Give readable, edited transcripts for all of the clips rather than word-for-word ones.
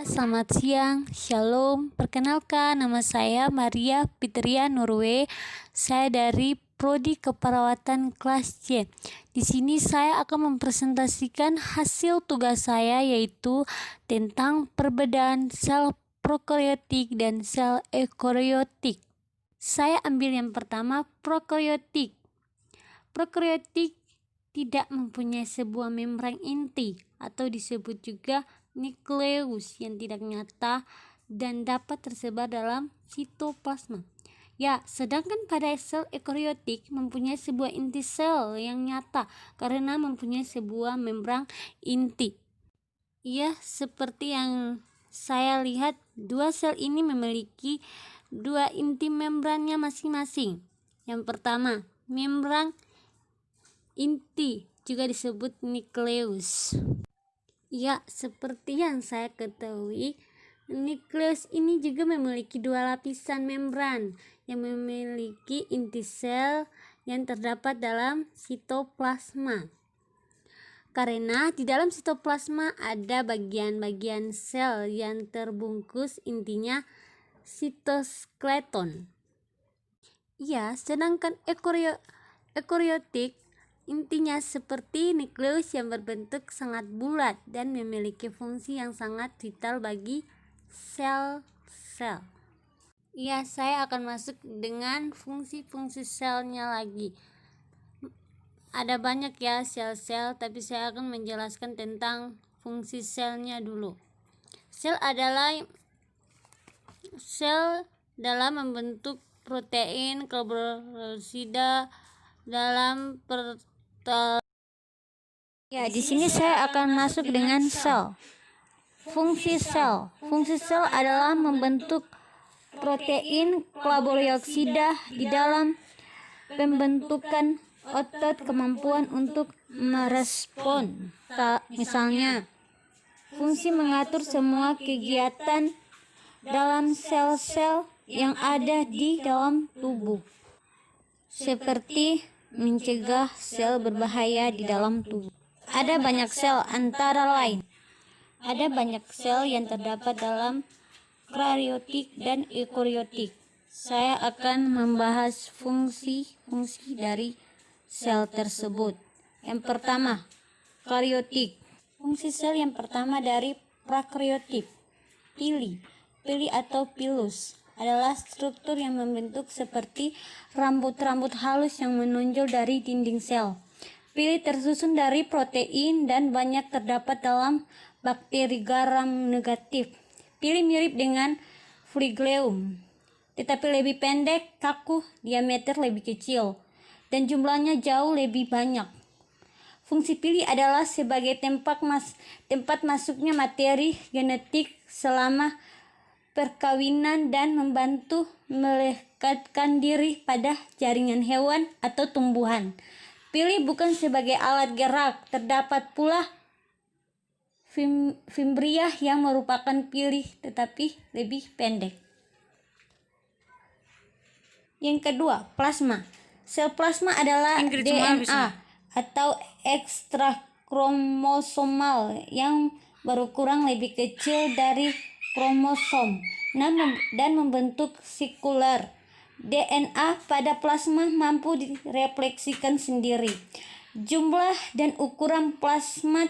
Selamat siang, Shalom. Perkenalkan, nama saya Maria Fitria Nurwe. Saya dari Prodi Keperawatan kelas C. Di sini saya akan mempresentasikan hasil tugas saya, yaitu tentang perbedaan sel prokaryotik dan sel eukaryotik. Saya ambil yang pertama, prokaryotik. Prokaryotik tidak mempunyai sebuah membran inti atau disebut juga nukleus yang tidak nyata dan dapat tersebar dalam sitoplasma. Sedangkan pada sel eukaryotik mempunyai sebuah inti sel yang nyata karena mempunyai sebuah membran inti. Seperti yang saya lihat, dua sel ini memiliki dua inti membrannya masing-masing. Yang pertama, membran inti juga disebut nukleus. Seperti yang saya ketahui, nukleus ini juga memiliki dua lapisan membran yang memiliki inti sel yang terdapat dalam sitoplasma. Karena di dalam sitoplasma ada bagian-bagian sel yang terbungkus intinya sitoskeleton. Sedangkan eukaryotik intinya seperti nukleus yang berbentuk sangat bulat dan memiliki fungsi yang sangat vital bagi sel-sel. Saya akan masuk dengan fungsi-fungsi selnya lagi. Ada banyak sel-sel, tapi saya akan menjelaskan tentang fungsi selnya dulu. Sel adalah sel dalam membentuk protein karbohidrat dalam di sini saya akan masuk dengan sel. Fungsi sel. Fungsi sel adalah membentuk protein karbohidrat di dalam pembentukan otot, kemampuan untuk merespon. Misalnya, fungsi mengatur semua kegiatan dalam sel-sel yang ada di dalam tubuh, seperti mencegah sel berbahaya di dalam tubuh. Ada banyak sel, antara lain ada banyak sel yang terdapat dalam prokaryotik dan eukaryotik. Saya akan membahas fungsi-fungsi dari sel tersebut. Yang pertama, karyotik. Fungsi sel yang pertama dari prokaryotik, pili atau pilus, adalah struktur yang membentuk seperti rambut-rambut halus yang menonjol dari dinding sel. Pili tersusun dari protein dan banyak terdapat dalam bakteri gram negatif. Pili mirip dengan flagellum, tetapi lebih pendek, kaku, diameter lebih kecil, dan jumlahnya jauh lebih banyak. Fungsi pili adalah sebagai tempat masuknya materi genetik selama perkawinan dan membantu melekatkan diri pada jaringan hewan atau tumbuhan. Pili bukan sebagai alat gerak. Terdapat pula fimbria yang merupakan pili tetapi lebih pendek. Yang kedua, plasma. Sel plasma adalah DNA atau ekstrakromosomal yang berukuran lebih kecil dari kromosom dan membentuk sekular. DNA pada plasma mampu direfleksikan sendiri. Jumlah dan ukuran plasmat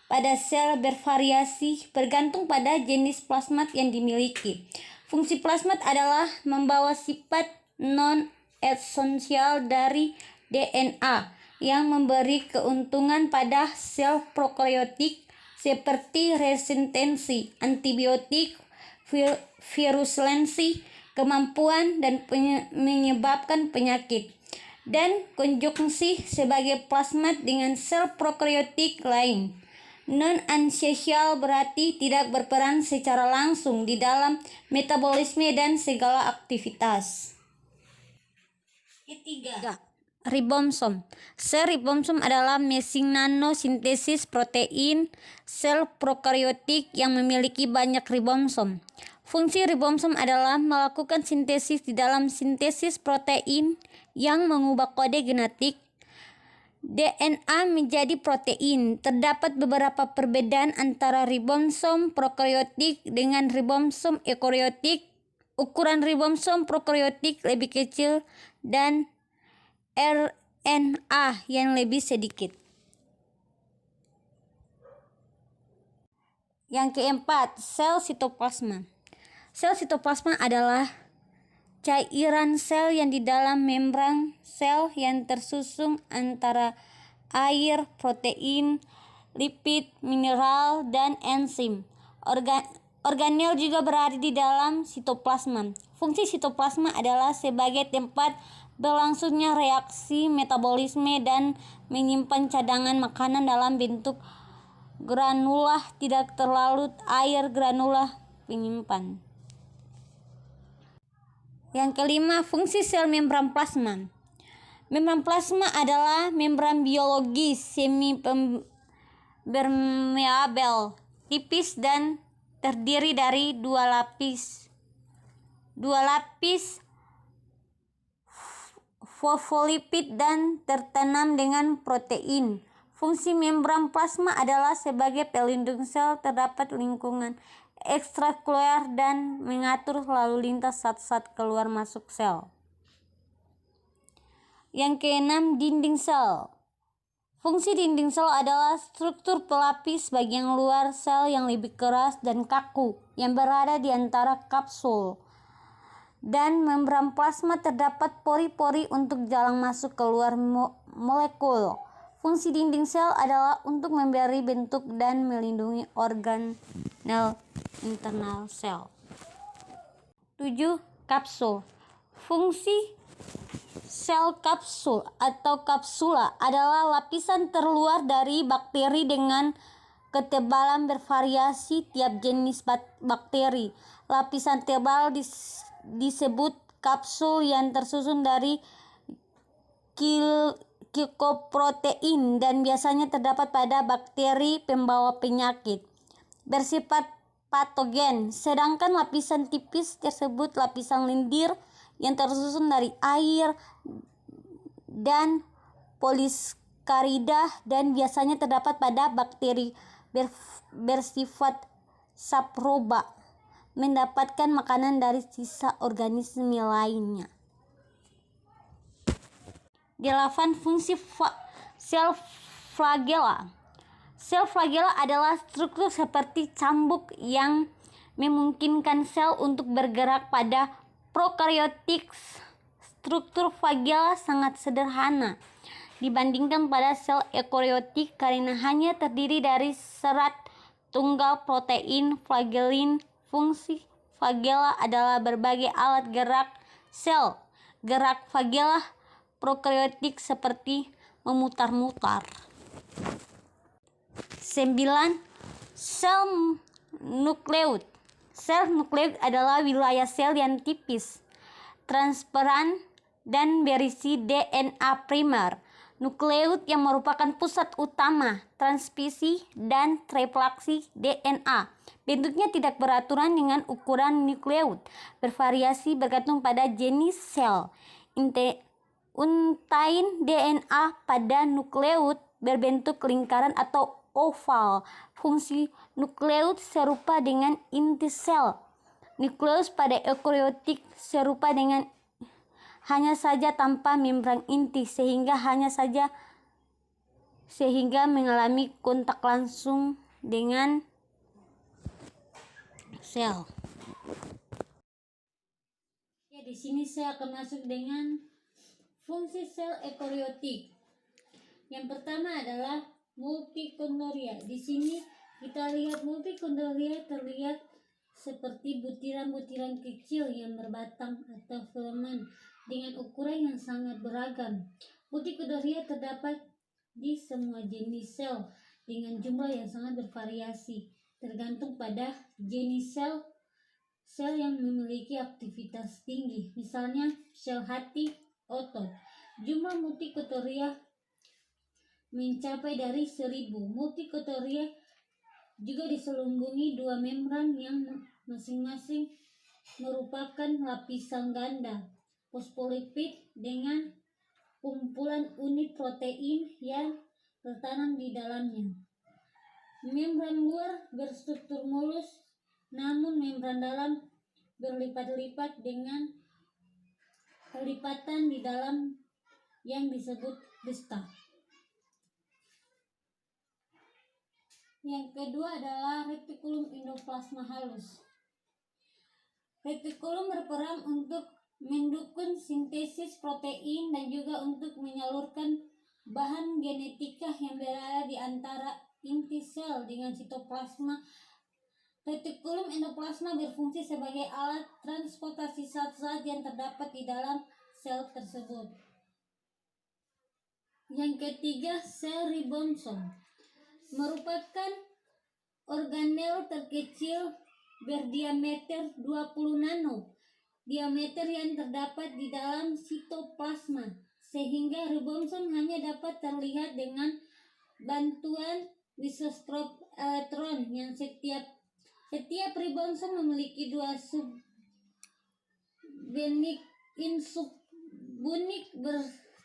pada sel bervariasi bergantung pada jenis plasmat yang dimiliki. Fungsi plasmat adalah membawa sifat non-esensial dari DNA yang memberi keuntungan pada sel prokaryotik seperti resistensi antibiotik, virulensi, kemampuan dan menyebabkan penyakit, dan konjungsi sebagai plasmat dengan sel prokaryotik lain. Non-esensial berarti tidak berperan secara langsung di dalam metabolisme dan segala aktivitas. Ketiga, ribosom. Sel ribosom adalah mesin nanosintesis protein sel prokaryotik yang memiliki banyak ribosom. Fungsi ribosom adalah melakukan sintesis di dalam sintesis protein yang mengubah kode genetik DNA menjadi protein. Terdapat beberapa perbedaan antara ribosom prokariotik dengan ribosom eukariotik. Ukuran ribosom prokariotik lebih kecil dan RNA yang lebih sedikit. Yang keempat, sel sitoplasma. Sel sitoplasma adalah cairan sel yang di dalam membran sel yang tersusun antara air, protein, lipid, mineral, dan enzim. Organel juga berada di dalam sitoplasma. Fungsi sitoplasma adalah sebagai tempat berlangsungnya reaksi metabolisme dan menyimpan cadangan makanan dalam bentuk granula tidak terlarut air granula penyimpan. Yang kelima, fungsi sel membran plasma. Membran plasma adalah membran biologis semi permeabel, tipis dan terdiri dari dua lapis fosfolipid dan tertanam dengan protein. Fungsi membran plasma adalah sebagai pelindung sel terhadap lingkungan ekstraseluler dan mengatur lalu lintas zat-zat keluar masuk sel. Yang keenam, dinding sel. Fungsi dinding sel adalah struktur pelapis bagian luar sel yang lebih keras dan kaku yang berada di antara kapsul dan membran plasma. Terdapat pori-pori untuk jalan masuk keluar molekul. Fungsi dinding sel adalah untuk memberi bentuk dan melindungi organel internal sel. 7. Kapsul. Fungsi sel kapsul atau kapsula adalah lapisan terluar dari bakteri dengan ketebalan bervariasi tiap jenis bakteri. Lapisan tebal disebut kapsul yang tersusun dari glikoprotein dan biasanya terdapat pada bakteri pembawa penyakit bersifat patogen. Sedangkan lapisan tipis tersebut lapisan lendir yang tersusun dari air dan poliskarida dan biasanya terdapat pada bakteri bersifat saproba mendapatkan makanan dari sisa organisme lainnya. 8. Fungsi sel flagela. Sel flagela adalah struktur seperti cambuk yang memungkinkan sel untuk bergerak pada prokariotik. Struktur flagela sangat sederhana dibandingkan pada sel eukariotik karena hanya terdiri dari serat tunggal protein flagellin. Fungsi flagela adalah berbagai alat gerak sel. Gerak flagela prokariotik seperti memutar-mutar. 9. Sel nukleus. Sel nukleus adalah wilayah sel yang tipis, transparan, dan berisi DNA primer. Nukleus yang merupakan pusat utama transkripsi dan replaksi DNA. Bentuknya tidak beraturan dengan ukuran nukleus, bervariasi bergantung pada jenis sel. Untain DNA pada nukleus berbentuk lingkaran atau oval. Fungsi nukleus serupa dengan inti sel. Nukleus pada eukariotik serupa dengan hanya saja tanpa membran inti sehingga mengalami kontak langsung dengan sel. Ya, di sini saya akan masuk dengan fungsi sel eukariotik. Yang pertama adalah multikondria. Di sini kita lihat multikondria terlihat seperti butiran-butiran kecil yang berbatang atau filamen dengan ukuran yang sangat beragam. Multikondria terdapat di semua jenis sel dengan jumlah yang sangat bervariasi tergantung pada jenis sel yang memiliki aktivitas tinggi. Misalnya sel hati, otot. Jumlah multikondria mencapai dari 1000. Multikondria juga diselubungi dua membran yang masing-masing merupakan lapisan ganda fosfolipid dengan kumpulan unit protein yang tertanam di dalamnya. Membran luar berstruktur mulus, namun membran dalam berlipat-lipat dengan lipatan di dalam yang disebut ducta. Yang kedua adalah retikulum endoplasma halus. Retikulum berperan untuk mendukung sintesis protein dan juga untuk menyalurkan bahan genetika yang berada di antara inti sel dengan sitoplasma. Retikulum endoplasma berfungsi sebagai alat transportasi zat-zat yang terdapat di dalam sel tersebut. Yang ketiga, sel ribosom merupakan organel terkecil berdiameter 20 nano diameter yang terdapat di dalam sitoplasma, sehingga ribosom hanya dapat terlihat dengan bantuan mikroskop elektron. Yang setiap ribosom memiliki dua subbunit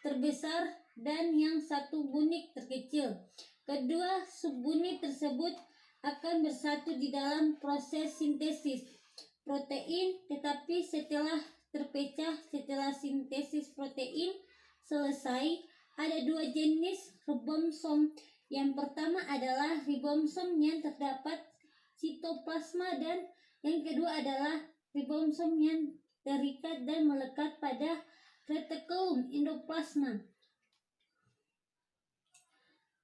terbesar dan yang satu bunit terkecil. Kedua subbunit tersebut akan bersatu di dalam proses sintesis protein, tetapi setelah terpecah setelah sintesis protein selesai, ada dua jenis ribosom. Yang pertama adalah ribosom yang terdapat sitoplasma dan yang kedua adalah ribosom yang terikat dan melekat pada retikulum endoplasma.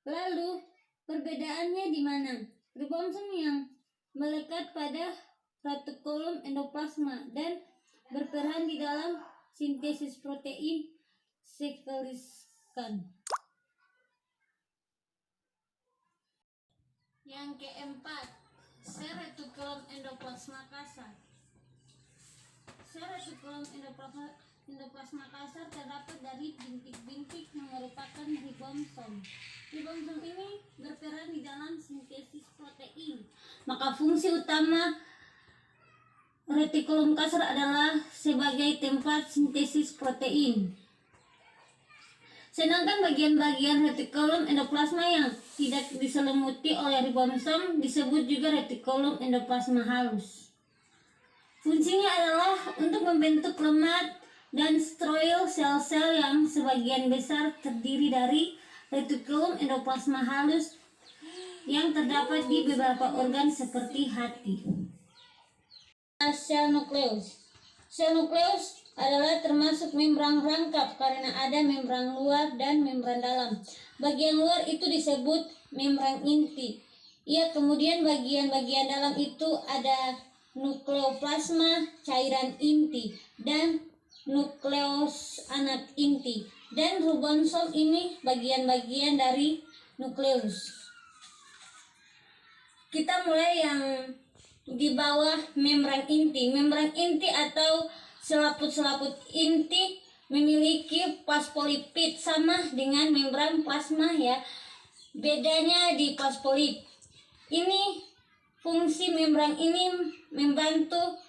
Lalu perbedaannya di mana? Ribosom yang melekat pada retikulum endoplasma dan berperan di dalam sintesis protein sekaliskan. Yang keempat, sel retikulum endoplasma kasar. Sel retikulum endoplasma kasar terdapat dari bintik-bintik yang merupakan ribosom. Ribosom ini berperan di dalam sintesis protein. Maka fungsi utama retikulum kasar adalah sebagai tempat sintesis protein. Sedangkan bagian-bagian retikulum endoplasma yang tidak diselimuti oleh ribosom disebut juga retikulum endoplasma halus. Fungsinya adalah untuk membentuk lemak dan stroil sel-sel yang sebagian besar terdiri dari retikulum endoplasma halus yang terdapat di beberapa organ seperti hati. Sel nukleus. Sel nukleus adalah termasuk membran rangkap karena ada membran luar dan membran dalam. Bagian luar itu disebut membran inti. Kemudian bagian-bagian dalam itu ada nukleoplasma, cairan inti, dan nukleus anak inti. Dan ribosom ini bagian-bagian dari nukleus. Kita mulai yang di bawah membran inti. Membran inti atau selaput-selaput inti memiliki fosfolipid sama dengan membran plasma ya. Bedanya di fosfolipid. Ini fungsi membran ini membantu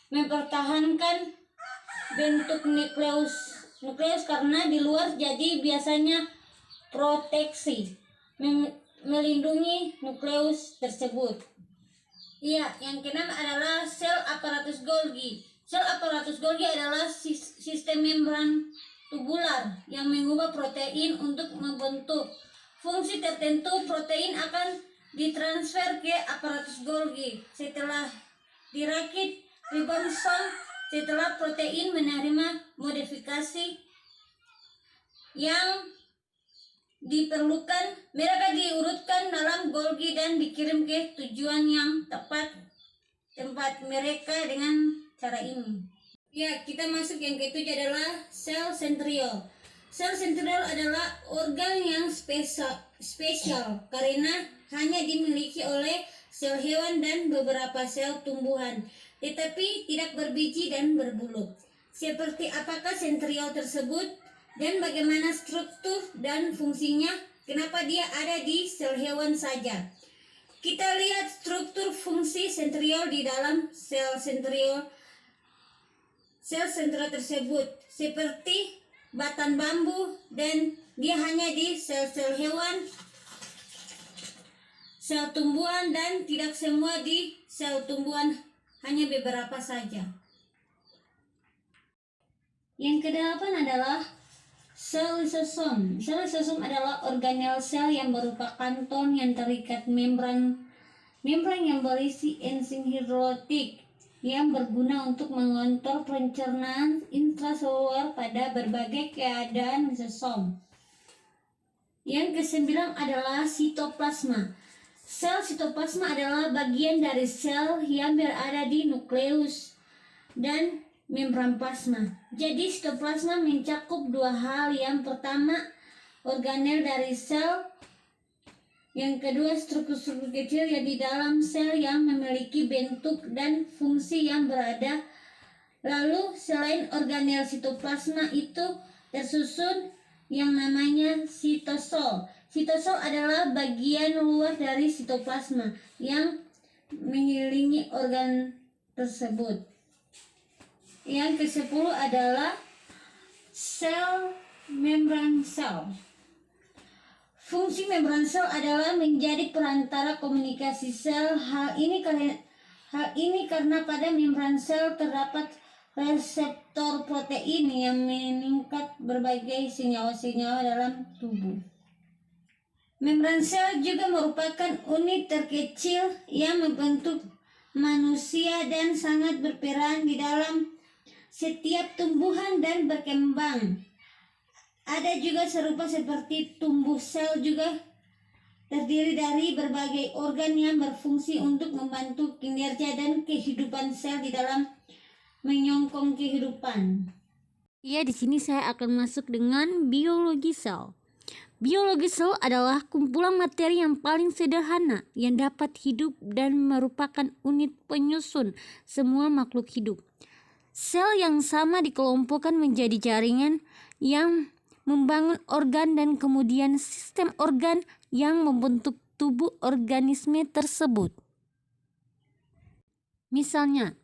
mempertahankan bentuk nukleus karena di luar jadi biasanya proteksi melindungi nukleus tersebut. Yang keenam adalah sel aparatus Golgi. Sel aparatus Golgi adalah sistem membran tubular yang mengubah protein untuk membentuk fungsi tertentu. Protein akan ditransfer ke aparatus Golgi setelah dirakit ribosom. Setelah protein menerima modifikasi yang diperlukan, mereka diurutkan dalam Golgi dan dikirim ke tujuan yang tepat tempat mereka dengan cara ini. Kita masuk yang ketujuh adalah sel sentriol. Sel sentriol adalah organ yang spesial karena hanya dimiliki oleh sel hewan dan beberapa sel tumbuhan, tetapi tidak berbiji dan berbulu. Seperti apakah sentriol tersebut dan bagaimana struktur dan fungsinya? Kenapa dia ada di sel hewan saja? Kita lihat struktur fungsi sentriol di dalam sel sentriol tersebut. Seperti batang bambu, dan dia hanya di sel-sel hewan, sel tumbuhan, dan tidak semua di sel tumbuhan, hanya beberapa saja. Yang kedelapan adalah sel lisosom. Sel lisosom adalah organel sel yang berupa kanton yang terikat membran yang berisi enzim hidrolitik yang berguna untuk mengontrol pencernaan intraseluler pada berbagai keadaan lisosom. Yang kesembilan adalah sitoplasma. Sel sitoplasma adalah bagian dari sel yang berada di nukleus dan membran plasma. Jadi sitoplasma mencakup dua hal. Yang pertama, organel dari sel. Yang kedua, struktur-struktur kecil yang di dalam sel yang memiliki bentuk dan fungsi yang berada. Lalu selain organel sitoplasma itu tersusun yang namanya sitosol. Sitosol adalah bagian luar dari sitoplasma yang mengelilingi organ tersebut. Yang ke-10 adalah sel membran sel. Fungsi membran sel adalah menjadi perantara komunikasi sel. Hal ini karena pada membran sel terdapat reseptor protein yang meningkat berbagai senyawa-senyawa dalam tubuh. Membran sel juga merupakan unit terkecil yang membentuk manusia dan sangat berperan di dalam setiap tumbuhan dan berkembang. Ada juga serupa seperti tumbuh sel juga terdiri dari berbagai organ yang berfungsi untuk membantu kinerja dan kehidupan sel di dalam menyokong kehidupan. Ya, di sini saya akan masuk dengan biologi sel. Biologi sel adalah kumpulan materi yang paling sederhana yang dapat hidup dan merupakan unit penyusun semua makhluk hidup. Sel yang sama dikelompokkan menjadi jaringan yang membangun organ dan kemudian sistem organ yang membentuk tubuh organisme tersebut. Misalnya,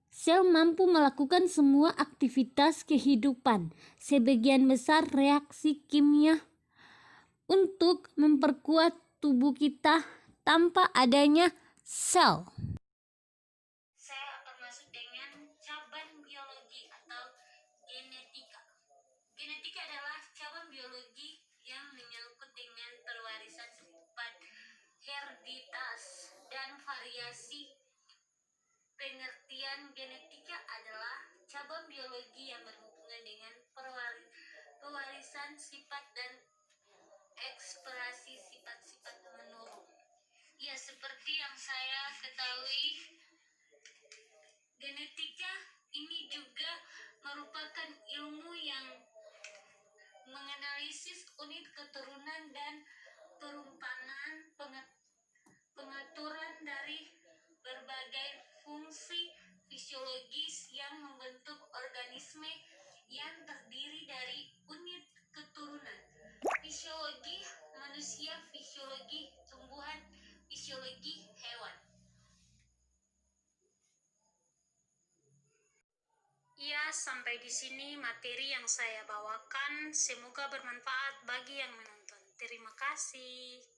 sel mampu melakukan semua aktivitas kehidupan, sebagian besar reaksi kimia untuk memperkuat tubuh kita tanpa adanya sel. Saya akan masuk dengan cabang biologi atau genetika. Genetika adalah cabang biologi yang menyangkut dengan perwarisan sifat, hereditas, dan variasi. Pengertian genetika adalah cabang biologi yang berhubungan dengan pewarisan sifat dan ekspresi sifat-sifat menurun. Ya, seperti yang saya ketahui, genetika ini juga merupakan ilmu yang menganalisis unit keturunan dan perumpamaan pengaturan dari berbagai fungsi fisiologis yang membentuk organisme yang terdiri dari unit keturunan. Fisiologi manusia, fisiologi tumbuhan, fisiologi hewan. Ya, sampai di sini materi yang saya bawakan. Semoga bermanfaat bagi yang menonton. Terima kasih.